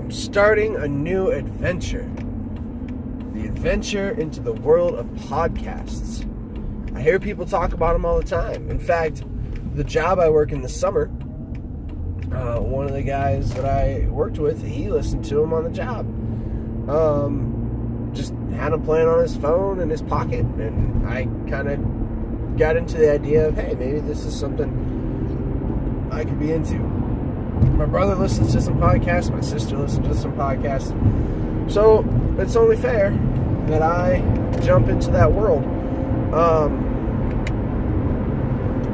I'm starting a new adventure. The adventure into the world of podcasts. I hear people talk about them all the time. In fact, the job I work in the summer, one of the guys that I worked with, he listened to them on the job. Just had him playing on his phone in his pocket, and I kind of got into the idea of, hey, maybe this is something I could be into. My brother listens to some podcasts, my sister listens to some podcasts, so it's only fair that I jump into that world.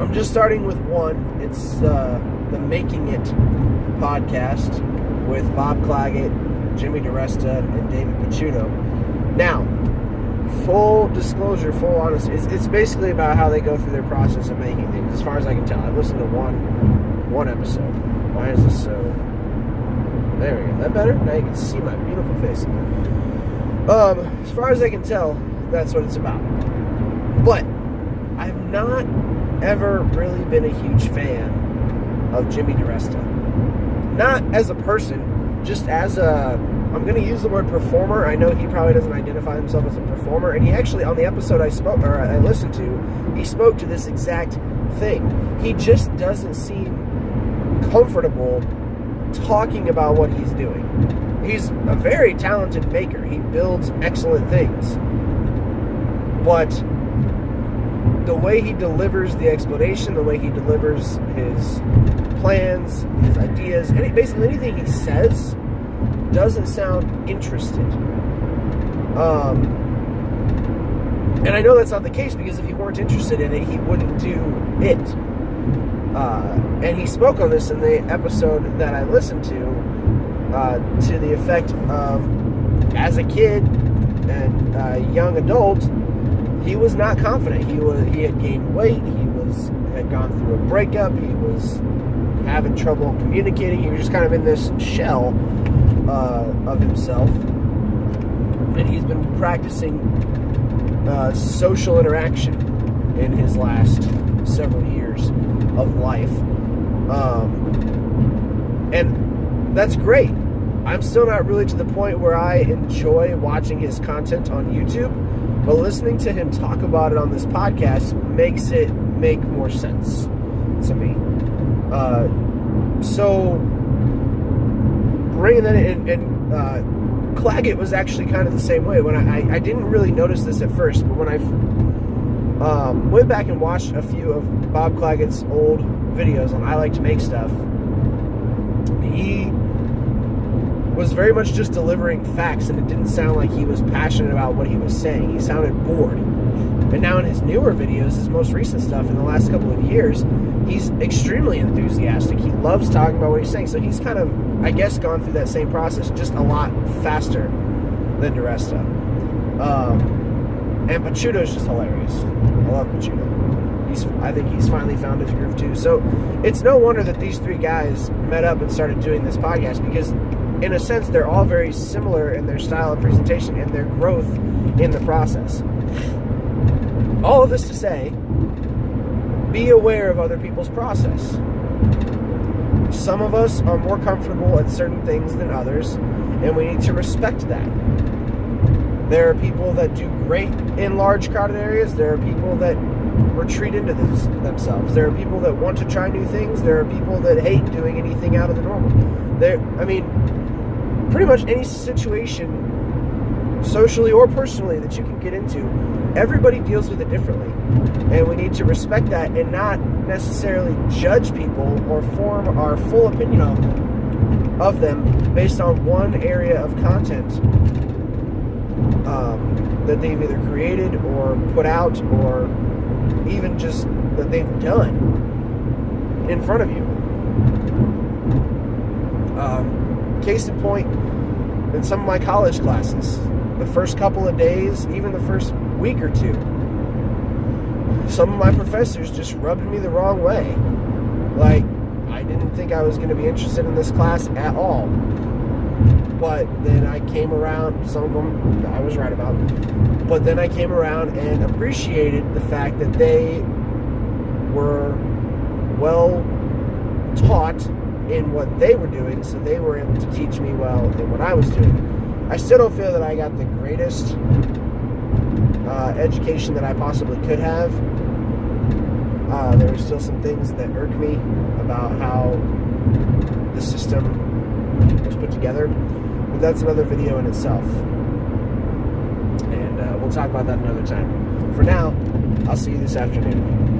I'm just starting with one. It's the Making It podcast with Bob Claggett, Jimmy DiResta, and David Picciuto. Now, full disclosure, full honesty, it's basically about how they go through their process of making things, as far as I can tell. I've listened to one episode. Why is this so... There we go. That better? Now you can see my beautiful face. As far as I can tell, that's what it's about. But I've not ever really been a huge fan of Jimmy DiResta. Not as a person, just as a... I'm going to use the word performer. I know he probably doesn't identify himself as a performer, and he actually, on the episode I listened to, he spoke to this exact thing. He just doesn't seem comfortable talking about what he's doing. He's a very talented maker. He builds excellent things. But the way he delivers the explanation, the way he delivers his plans, his ideas, basically anything he says doesn't sound interested. And I know that's not the case, because if he weren't interested in it, he wouldn't do it. And he spoke on this in the episode that I listened to the effect of, as a kid and a young adult, he was not confident. He had gained weight. He had gone through a breakup. He was having trouble communicating. He was just kind of in this shell of himself. And he's been practicing social interaction in his last several years of life. And that's great. I'm still not really to the point where I enjoy watching his content on YouTube, but listening to him talk about it on this podcast makes it make more sense to me. So bringing that in, and Claggett was actually kind of the same way. When I didn't really notice this at first, but when I went back and watched a few of Bob Claggett's old videos on I Like to Make Stuff, he was very much just delivering facts, and it didn't sound like he was passionate about what he was saying. He sounded bored. And now in his newer videos, his most recent stuff in the last couple of years, he's extremely enthusiastic. He loves talking about what he's saying. So he's kind of, I guess, gone through that same process just a lot faster than DiResta. And Picciuto's just hilarious. I love Picciuto. I think he's finally found his groove too. So it's no wonder that these three guys met up and started doing this podcast, because in a sense they're all very similar in their style of presentation and their growth in the process. All of this to say, be aware of other people's process. Some of us are more comfortable at certain things than others, and we need to respect that. There are people that do great in large crowded areas. There are people that retreat into themselves. There are people that want to try new things. There are people that hate doing anything out of the normal. Pretty much any situation, socially or personally, that you can get into, everybody deals with it differently. And we need to respect that and not necessarily judge people or form our full opinion of them based on one area of content that they've either created or put out, or even just that they've done in front of you. Case in point, in some of my college classes, the first couple of days, even the first week or two, some of my professors just rubbed me the wrong way. Like, I didn't think I was going to be interested in this class at all. But then I came around, some of them I was right about, but then I came around and appreciated the fact that they were well taught in what they were doing, so they were able to teach me well in what I was doing. I still don't feel that I got the greatest education that I possibly could have. There were still some things that irk me about how the system was put together, but that's another video in itself, and we'll talk about that another time. For now, I'll see you this afternoon.